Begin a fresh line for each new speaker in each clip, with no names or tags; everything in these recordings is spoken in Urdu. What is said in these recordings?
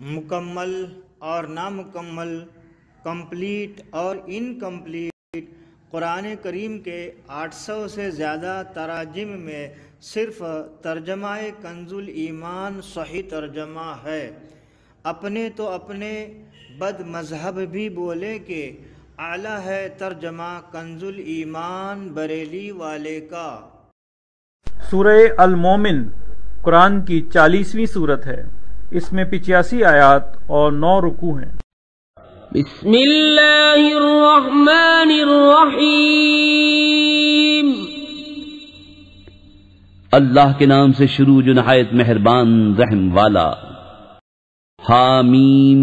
مکمل اور نامکمل، کمپلیٹ اور انکمپلیٹ، قرآن کریم کے 800 سے زیادہ تراجم میں صرف ترجمہ کنز الایمان صحیح ترجمہ ہے۔ اپنے تو اپنے بد مذہب بھی بولے کہ اعلیٰ ہے ترجمہ کنز الایمان بریلی والے کا۔
سورہ المومن قرآن کی 40ویں سورت ہے۔ اس میں 85 آیات اور 9 رکوع ہیں۔
بسم اللہ الرحمن الرحیم۔
اللہ کے نام سے شروع جو نہایت مہربان رحم والا۔ حامیم،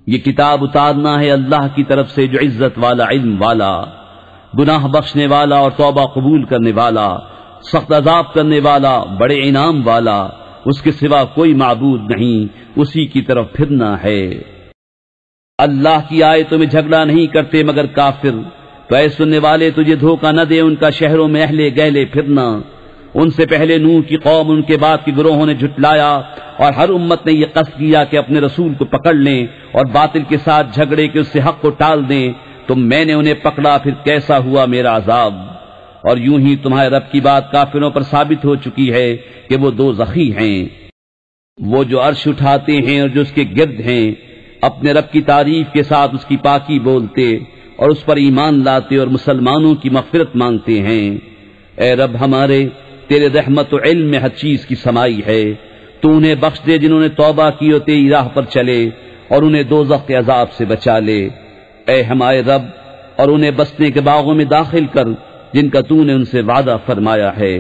یہ کتاب اتارنا ہے اللہ کی طرف سے جو عزت والا، علم والا، گناہ بخشنے والا اور توبہ قبول کرنے والا، سخت عذاب کرنے والا، بڑے انعام والا، اس کے سوا کوئی معبود نہیں، اسی کی طرف پھرنا ہے۔ اللہ کی آیتوں میں جھگڑا نہیں کرتے مگر کافر، تو اے سننے والے تجھے دھوکہ نہ دے ان کا شہروں میں اہل گہلے پھرنا۔ ان سے پہلے نوح کی قوم، ان کے بعد کی گروہوں نے جھٹلایا، اور ہر امت نے یہ قصد کیا کہ اپنے رسول کو پکڑ لیں اور باطل کے ساتھ جھگڑے کہ اس سے حق کو ٹال دیں، تو میں نے انہیں پکڑا، پھر کیسا ہوا میرا عذاب۔ اور یوں ہی تمہارے رب کی بات کافروں پر ثابت ہو چکی ہے کہ وہ دوزخی ہیں۔ وہ جو عرش اٹھاتے ہیں اور جو اس کے گرد ہیں، اپنے رب کی تعریف کے ساتھ اس کی پاکی بولتے اور اس پر ایمان لاتے اور مسلمانوں کی مغفرت مانگتے ہیں۔ اے رب ہمارے، تیرے رحمت و علم میں ہر چیز کی سمائی ہے، تو انہیں بخش دے جنہوں نے توبہ کی اور تیری راہ پر چلے، اور انہیں دوزخ کے عذاب سے بچا لے۔ اے ہمارے رب، اور انہیں بسنے کے باغوں میں داخل کر جن کا تو نے ان سے وعدہ فرمایا ہے،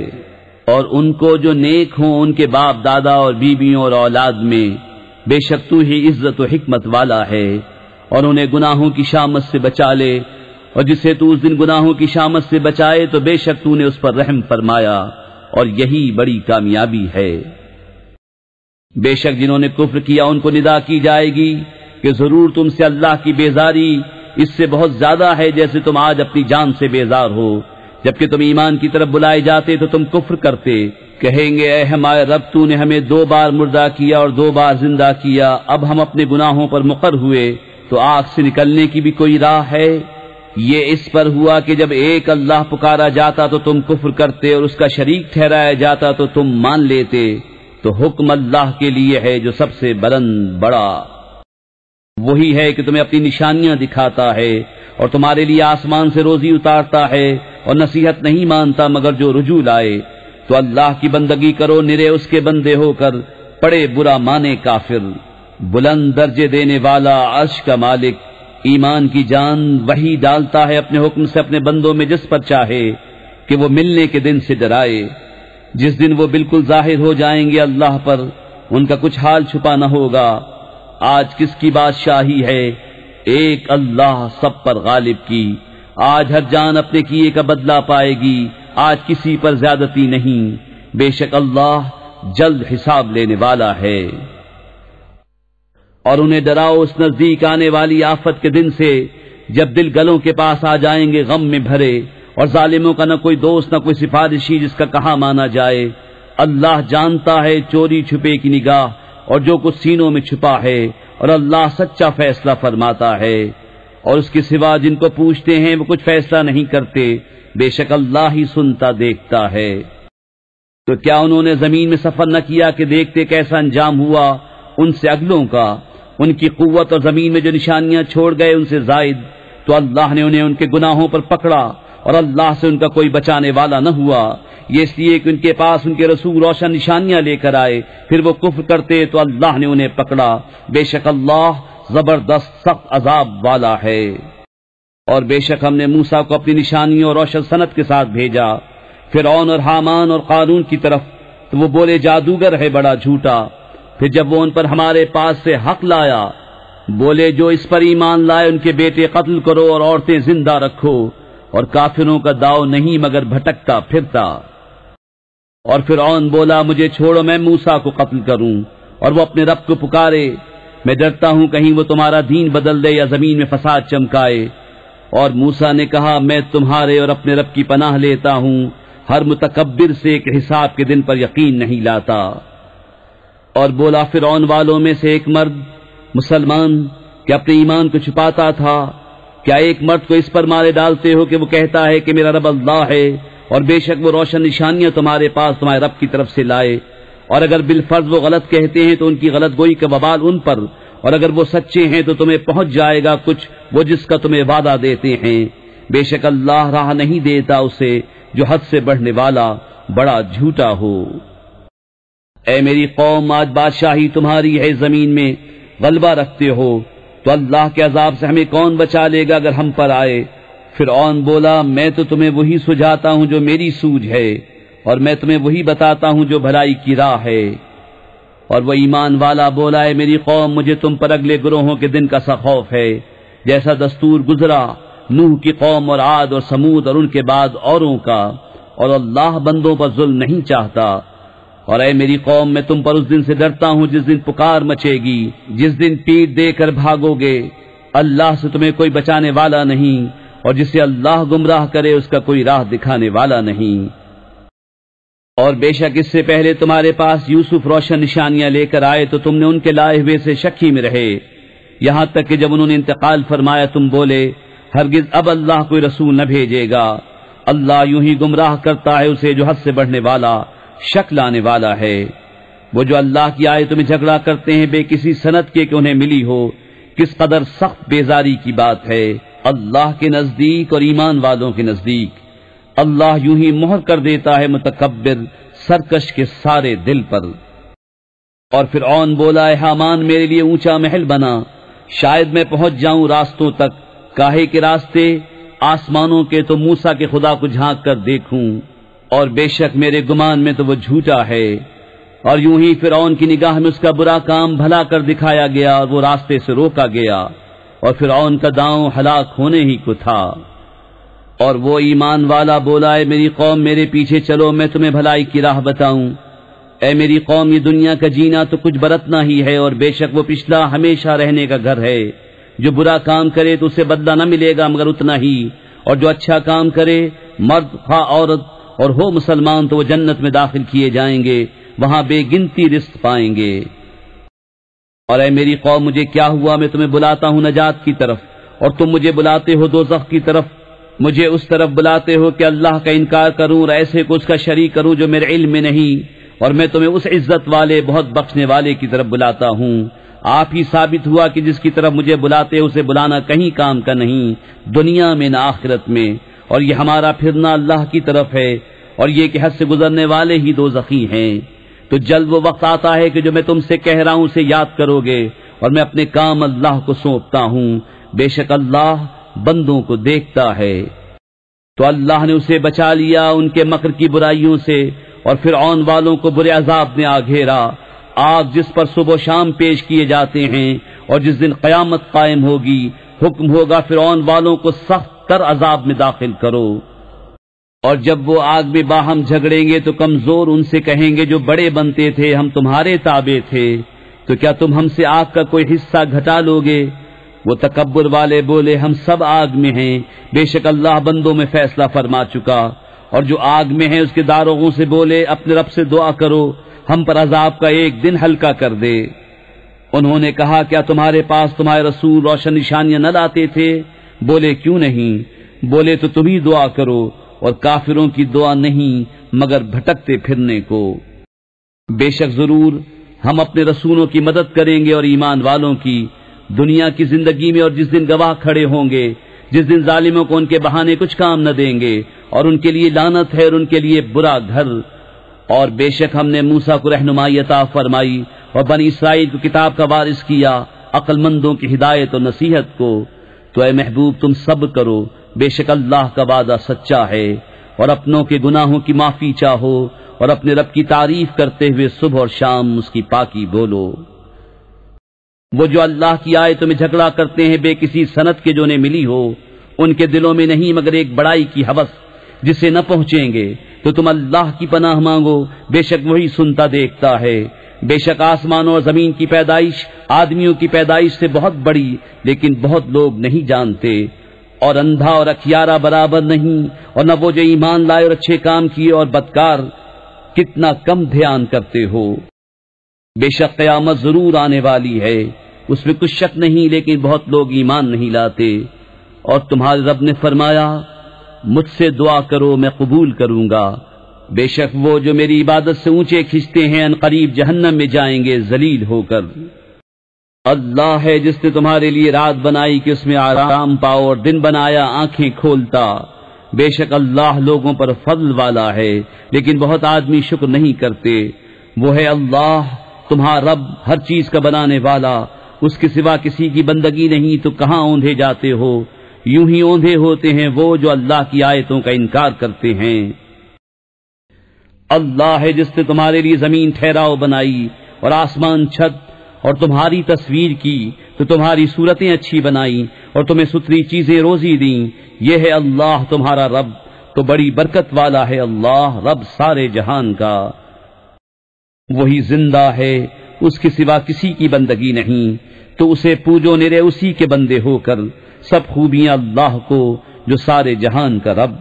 اور ان کو جو نیک ہوں ان کے باپ دادا اور بیویوں اور اولاد میں، بے شک تو ہی عزت و حکمت والا ہے۔ اور انہیں گناہوں کی شامت سے بچا لے، اور جسے تو اس دن گناہوں کی شامت سے بچائے تو بے شک تو نے اس پر رحم فرمایا، اور یہی بڑی کامیابی ہے۔ بے شک جنہوں نے کفر کیا ان کو ندا کی جائے گی کہ ضرور تم سے اللہ کی بیزاری اس سے بہت زیادہ ہے جیسے تم آج اپنی جان سے بیزار ہو۔ جبکہ تم ایمان کی طرف بلائے جاتے تو تم کفر کرتے۔ کہیں گے اے ہمارے رب، تو نے ہمیں 2 بار مردہ کیا اور 2 بار زندہ کیا، اب ہم اپنے گناہوں پر مقر ہوئے، تو آگ سے نکلنے کی بھی کوئی راہ ہے؟ یہ اس پر ہوا کہ جب ایک اللہ پکارا جاتا تو تم کفر کرتے، اور اس کا شریک ٹھہرایا جاتا تو تم مان لیتے۔ تو حکم اللہ کے لیے ہے جو سب سے بلند بڑا۔ وہی ہے کہ تمہیں اپنی نشانیاں دکھاتا ہے، اور تمہارے لیے آسمان سے روزی اتارتا ہے، اور نصیحت نہیں مانتا مگر جو رجوع لائے۔ تو اللہ کی بندگی کرو نرے اس کے بندے ہو کر، پڑے برا مانے کافر۔ بلند درجے دینے والا، عرش کا مالک، ایمان کی جان، وہی ڈالتا ہے اپنے حکم سے اپنے بندوں میں جس پر چاہے، کہ وہ ملنے کے دن سے ڈرائے۔ جس دن وہ بالکل ظاہر ہو جائیں گے اللہ پر، ان کا کچھ حال چھپا نہ ہوگا۔ آج کس کی بادشاہی ہے؟ ایک اللہ سب پر غالب کی۔ آج ہر جان اپنے کیے کا بدلہ پائے گی، آج کسی پر زیادتی نہیں، بے شک اللہ جلد حساب لینے والا ہے۔ اور انہیں ڈراؤ اس نزدیک آنے والی آفت کے دن سے جب دل گلوں کے پاس آ جائیں گے غم میں بھرے، اور ظالموں کا نہ کوئی دوست نہ کوئی سفارشی جس کا کہا مانا جائے۔ اللہ جانتا ہے چوری چھپے کی نگاہ اور جو کچھ سینوں میں چھپا ہے، اور اللہ سچا فیصلہ فرماتا ہے۔ اور اس کے سوا جن کو پوچھتے ہیں وہ کچھ فیصلہ نہیں کرتے، بے شک اللہ ہی سنتا دیکھتا ہے۔ تو کیا انہوں نے زمین میں سفر نہ کیا کہ دیکھتے کیسا انجام ہوا ان سے اگلوں کا؟ ان کی قوت اور زمین میں جو نشانیاں چھوڑ گئے ان سے زائد، تو اللہ نے انہیں ان کے گناہوں پر پکڑا، اور اللہ سے ان کا کوئی بچانے والا نہ ہوا۔ یہ اس لیے کہ ان کے پاس ان کے رسول روشن نشانیاں لے کر آئے، پھر وہ کفر کرتے تو اللہ نے انہیں پکڑا۔ بے شک اللہ زبردست سخت عذاب والا ہے۔ اور بے شک ہم نے موسیٰ کو اپنی نشانیوں اور روشن سند کے ساتھ بھیجا فرعون اور حامان اور قارون کی طرف، تو وہ بولے جادوگر ہے بڑا جھوٹا۔ پھر جب وہ ان پر ہمارے پاس سے حق لایا، بولے جو اس پر ایمان لائے ان کے بیٹے قتل کرو اور عورتیں زندہ رکھو، اور کافروں کا داؤ نہیں مگر بھٹکتا پھرتا۔ اور فرعون بولا مجھے چھوڑو میں موسیٰ کو قتل کروں، اور وہ اپنے رب کو پکارے، میں ڈرتا ہوں کہیں وہ تمہارا دین بدل دے یا زمین میں فساد چمکائے۔ اور موسیٰ نے کہا میں تمہارے اور اپنے رب کی پناہ لیتا ہوں، ہر متکبر سے ایک حساب کے دن پر یقین نہیں لاتا۔ اور بولا فرعون والوں میں سے ایک مرد مسلمان کہ اپنے ایمان کو چھپاتا تھا، کیا ایک مرد کو اس پر مارے ڈالتے ہو کہ وہ کہتا ہے کہ میرا رب اللہ ہے، اور بے شک وہ روشن نشانیاں تمہارے پاس تمہارے رب کی طرف سے لائے، اور اگر بالفرض وہ غلط کہتے ہیں تو ان کی غلط گوئی کا وبال ان پر، اور اگر وہ سچے ہیں تو تمہیں پہنچ جائے گا کچھ وہ جس کا تمہیں وعدہ دیتے ہیں، بے شک اللہ راہ نہیں دیتا اسے جو حد سے بڑھنے والا بڑا جھوٹا ہو۔ اے میری قوم، آج بادشاہی تمہاری ہے، زمین میں غلبہ رکھتے ہو، تو اللہ کے عذاب سے ہمیں کون بچا لے گا اگر ہم پر آئے؟ فرعون بولا میں تو تمہیں وہی سجھاتا ہوں جو میری سوجھ ہے، اور میں تمہیں وہی بتاتا ہوں جو بھلائی کی راہ ہے۔ اور وہ ایمان والا بولا ہے میری قوم، مجھے تم پر اگلے گروہوں کے دن کا سا خوف ہے، جیسا دستور گزرا نوح کی قوم اور عاد اور سمود اور ان کے بعد اوروں کا، اور اللہ بندوں پر ظلم نہیں چاہتا۔ اور اے میری قوم، میں تم پر اس دن سے ڈرتا ہوں جس دن پکار مچے گی، جس دن پیٹ دے کر بھاگو گے، اللہ سے تمہیں کوئی بچانے والا نہیں، اور جسے اللہ گمراہ کرے اس کا کوئی راہ دکھانے والا نہیں۔ اور بے شک اس سے پہلے تمہارے پاس یوسف روشن نشانیاں لے کر آئے تو تم نے ان کے لائے ہوئے سے شکی میں رہے، یہاں تک کہ جب انہوں نے انتقال فرمایا تم بولے ہرگز اب اللہ کوئی رسول نہ بھیجے گا، اللہ یوں ہی گمراہ کرتا ہے اسے جو حد سے بڑھنے والا شک لانے والا ہے۔ وہ جو اللہ کی آیتوں میں جھگڑا کرتے ہیں بے کسی سند کے کہ انہیں ملی ہو، کس قدر سخت بیزاری کی بات ہے اللہ کے نزدیک اور ایمان والوں کے نزدیک۔ اللہ یوں ہی مہر کر دیتا ہے متکبر سرکش کے سارے دل پر۔ اور فرعون بولا اے حامان میرے لیے اونچا محل بنا، شاید میں پہنچ جاؤں راستوں تک، کاہے کے راستے آسمانوں کے تو موسیٰ کے خدا کو جھانک کر دیکھوں، اور بے شک میرے گمان میں تو وہ جھوٹا ہے۔ اور یوں ہی فرعون کی نگاہ میں اس کا برا کام بھلا کر دکھایا گیا اور وہ راستے سے روکا گیا، اور فرعون کا داؤں ہلاک ہونے ہی کو تھا۔ اور وہ ایمان والا بولا اے میری قوم میرے پیچھے چلو، میں تمہیں بھلائی کی راہ بتاؤں۔ اے میری قوم، یہ دنیا کا جینا تو کچھ برتنا ہی ہے، اور بے شک وہ پچھلا ہمیشہ رہنے کا گھر ہے۔ جو برا کام کرے تو اسے بدلہ نہ ملے گا مگر اتنا ہی، اور جو اچھا کام کرے مرد خواہ عورت اور ہو مسلمان تو وہ جنت میں داخل کیے جائیں گے، وہاں بے گنتی رزق پائیں گے۔ اور اے میری قوم، مجھے کیا ہوا، میں تمہیں بلاتا ہوں نجات کی طرف اور تم مجھے بلاتے ہو دوزخ کی طرف، مجھے اس طرف بلاتے ہو کہ اللہ کا انکار کروں اور ایسے کو اس کا شریک کروں جو میرے علم میں نہیں، اور میں تمہیں اس عزت والے بہت بخشنے والے کی طرف بلاتا ہوں۔ آپ ہی ثابت ہوا کہ جس کی طرف مجھے بلاتے اسے بلانا کہیں کام کا نہیں، دنیا میں نہ آخرت میں، اور یہ ہمارا پھرنا اللہ کی طرف ہے، اور یہ کہ حد سے گزرنے والے ہی دوزخی ہیں۔ تو جلد وہ وقت آتا ہے کہ جو میں تم سے کہہ رہا ہوں اسے یاد کرو گے، اور میں اپنے کام اللہ کو سونپتا ہوں، بے شک اللہ بندوں کو دیکھتا ہے۔ تو اللہ نے اسے بچا لیا ان کے مکر کی برائیوں سے، اور فرعون والوں کو برے عذاب نے آ گھیرا، آگ جس پر صبح و شام پیش کیے جاتے ہیں، اور جس دن قیامت قائم ہوگی حکم ہوگا فرعون والوں کو سخت تر عذاب میں داخل کرو۔ اور جب وہ آگ میں باہم جھگڑیں گے تو کمزور ان سے کہیں گے جو بڑے بنتے تھے ہم تمہارے تابع تھے، تو کیا تم ہم سے آگ کا کوئی حصہ گھٹا لوگے؟ وہ تکبر والے بولے ہم سب آگ میں ہیں، بے شک اللہ بندوں میں فیصلہ فرما چکا۔ اور جو آگ میں ہیں اس کے داروغوں سے بولے اپنے رب سے دعا کرو ہم پر عذاب کا ایک دن ہلکا کر دے۔ انہوں نے کہا کیا تمہارے پاس تمہارے رسول روشن نشانیاں نہ لاتے تھے؟ بولے کیوں نہیں؟ بولے تو تم ہی دعا کرو، اور کافروں کی دعا نہیں مگر بھٹکتے پھرنے کو۔ بے شک ضرور ہم اپنے رسولوں کی مدد کریں گے اور ایمان والوں کی، دنیا کی زندگی میں اور جس دن گواہ کھڑے ہوں گے، جس دن ظالموں کو ان کے بہانے کچھ کام نہ دیں گے، اور ان کے لیے لعنت ہے اور ان کے لیے برا گھر۔ اور بے شک ہم نے موسیٰ کو رہنمائی عطا فرمائی اور بنی اسرائیل کو کتاب کا وارث کیا، عقل مندوں کی ہدایت اور نصیحت کو۔ تو اے محبوب تم صبر کرو، بے شک اللہ کا وعدہ سچا ہے، اور اپنوں کے گناہوں کی معافی چاہو، اور اپنے رب کی تعریف کرتے ہوئے صبح اور شام اس کی پاکی بولو۔ وہ جو اللہ کی آیتوں میں جھگڑا کرتے ہیں بے کسی سند کے جو انہیں ملی ہو، ان کے دلوں میں نہیں مگر ایک بڑائی کی ہوس جسے نہ پہنچیں گے، تو تم اللہ کی پناہ مانگو، بے شک وہی سنتا دیکھتا ہے۔ بے شک آسمانوں اور زمین کی پیدائش آدمیوں کی پیدائش سے بہت بڑی، لیکن بہت لوگ نہیں جانتے۔ اور اندھا اور اکھیارا برابر نہیں، اور نہ وہ جو ایمان لائے اور اچھے کام کیے اور بدکار، کتنا کم دھیان کرتے ہو۔ بے شک قیامت ضرور آنے والی ہے، اس میں کچھ شک نہیں، لیکن بہت لوگ ایمان نہیں لاتے۔ اور تمہارے رب نے فرمایا مجھ سے دعا کرو میں قبول کروں گا، بے شک وہ جو میری عبادت سے اونچے کھنچتے ہیں ان قریب جہنم میں جائیں گے ذلیل ہو کر۔ اللہ ہے جس نے تمہارے لیے رات بنائی کہ اس میں آرام پاؤ، اور دن بنایا آنکھیں کھولتا، بے شک اللہ لوگوں پر فضل والا ہے، لیکن بہت آدمی شکر نہیں کرتے۔ وہ ہے اللہ تمہارا رب، ہر چیز کا بنانے والا، اس کے سوا کسی کی بندگی نہیں، تو کہاں اوندھے جاتے ہو؟ یوں ہی اوندھے ہوتے ہیں وہ جو اللہ کی آیتوں کا انکار کرتے ہیں۔ اللہ ہے جس نے تمہارے لیے زمین ٹھہراؤ بنائی اور آسمان چھت، اور تمہاری تصویر کی تو تمہاری صورتیں اچھی بنائی، اور تمہیں ستھری چیزیں روزی دیں۔ یہ ہے اللہ تمہارا رب، تو بڑی برکت والا ہے اللہ رب سارے جہان کا۔ وہی زندہ ہے، اس کے سوا کسی کی بندگی نہیں، تو اسے پوجو نرے اسی کے بندے ہو کر، سب خوبیاں اللہ کو جو سارے جہان کا رب۔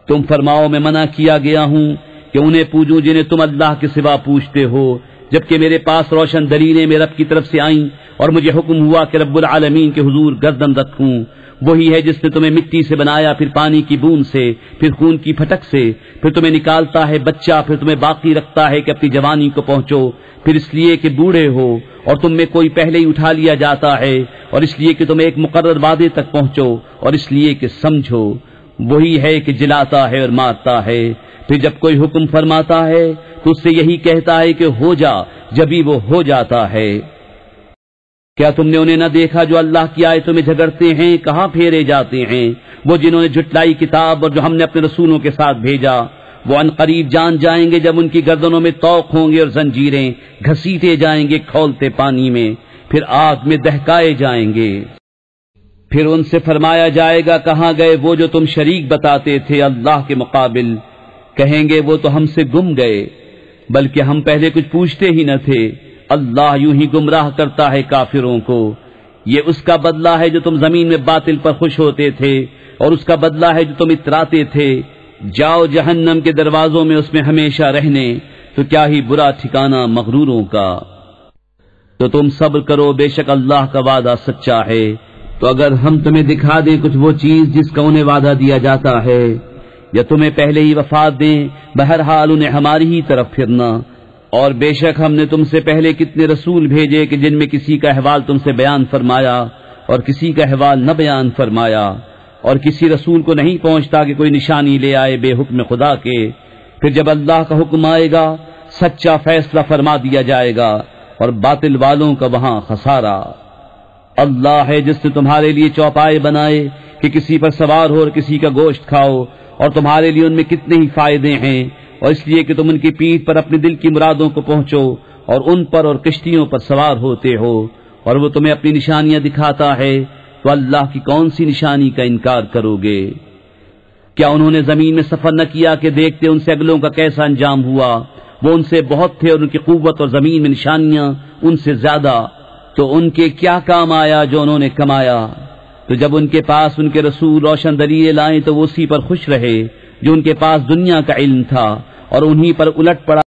تم فرماؤ میں منع کیا گیا ہوں کہ انہیں پوجوں جنہیں تم اللہ کے سوا پوچھتے ہو، جبکہ میرے پاس روشن دلیلیں میرے رب کی طرف سے آئیں، اور مجھے حکم ہوا کہ رب العالمین کے حضور گردن رکھوں۔ وہی ہے جس نے تمہیں مٹی سے بنایا، پھر پانی کی بوند سے، پھر خون کی پھٹک سے، پھر تمہیں نکالتا ہے بچہ، پھر تمہیں باقی رکھتا ہے کہ اپنی جوانی کو پہنچو، پھر اس لیے کہ بوڑھے ہو اور تم میں کوئی پہلے ہی اٹھا لیا جاتا ہے، اور اس لیے کہ تم ایک مقرر وعدے تک پہنچو، اور اس لیے کہ سمجھو۔ وہی ہے کہ جلاتا ہے اور مارتا ہے، پھر جب کوئی حکم فرماتا ہے تو اس سے یہی کہتا ہے کہ ہو جا، جبھی وہ ہو جاتا ہے۔ کیا تم نے انہیں نہ دیکھا جو اللہ کی آیتوں میں جھگڑتے ہیں؟ کہاں پھیرے جاتے ہیں وہ جنہوں نے جھٹلائی کتاب اور جو ہم نے اپنے رسولوں کے ساتھ بھیجا۔ وہ ان قریب جان جائیں گے جب ان کی گردنوں میں طوق ہوں گے اور زنجیریں، گھسیٹے جائیں گے کھولتے پانی میں، پھر آگ میں دہکائے جائیں گے۔ پھر ان سے فرمایا جائے گا کہاں گئے وہ جو تم شریک بتاتے تھے اللہ کے مقابل؟ کہیں گے وہ تو ہم سے گم گئے، بلکہ ہم پہلے کچھ پوچھتے ہی نہ تھے۔ اللہ یوں ہی گمراہ کرتا ہے کافروں کو۔ یہ اس کا بدلہ ہے جو تم زمین میں باطل پر خوش ہوتے تھے، اور اس کا بدلہ ہے جو تم اتراتے تھے۔ جاؤ جہنم کے دروازوں میں اس میں ہمیشہ رہنے، تو کیا ہی برا ٹھکانہ مغروروں کا۔ تو تم صبر کرو، بے شک اللہ کا وعدہ سچا ہے۔ تو اگر ہم تمہیں دکھا دیں کچھ وہ چیز جس کا انہیں وعدہ دیا جاتا ہے، یا تمہیں پہلے ہی وفات دیں، بہرحال انہیں ہماری ہی طرف پھرنا۔ اور بے شک ہم نے تم سے پہلے کتنے رسول بھیجے کہ جن میں کسی کا احوال تم سے بیان فرمایا اور کسی کا احوال نہ بیان فرمایا، اور کسی رسول کو نہیں پہنچتا کہ کوئی نشانی لے آئے بے حکم خدا کے۔ پھر جب اللہ کا حکم آئے گا سچا فیصلہ فرما دیا جائے گا، اور باطل والوں کا وہاں خسارہ۔ اللہ ہے جس نے تمہارے لیے چوپائے بنائے کہ کسی پر سوار ہو اور کسی کا گوشت کھاؤ، اور تمہارے لیے ان میں کتنے ہی فائدے ہیں، اور اس لیے کہ تم ان کی پیٹھ پر اپنے دل کی مرادوں کو پہنچو، اور ان پر اور کشتیوں پر سوار ہوتے ہو، اور وہ تمہیں اپنی نشانیاں دکھاتا ہے، تو اللہ کی کون سی نشانی کا انکار کرو گے؟ کیا انہوں نے زمین میں سفر نہ کیا کہ دیکھتے ان سے اگلوں کا کیسا انجام ہوا؟ وہ ان سے بہت تھے اور ان کی قوت اور زمین میں نشانیاں ان سے زیادہ، تو ان کے کیا کام آیا جو انہوں نے کمایا؟ تو جب ان کے پاس ان کے رسول روشن دلیلیں لائیں تو وہ اسی پر خوش رہے جو ان کے پاس دنیا کا علم تھا، اور انہی پر الٹ پڑا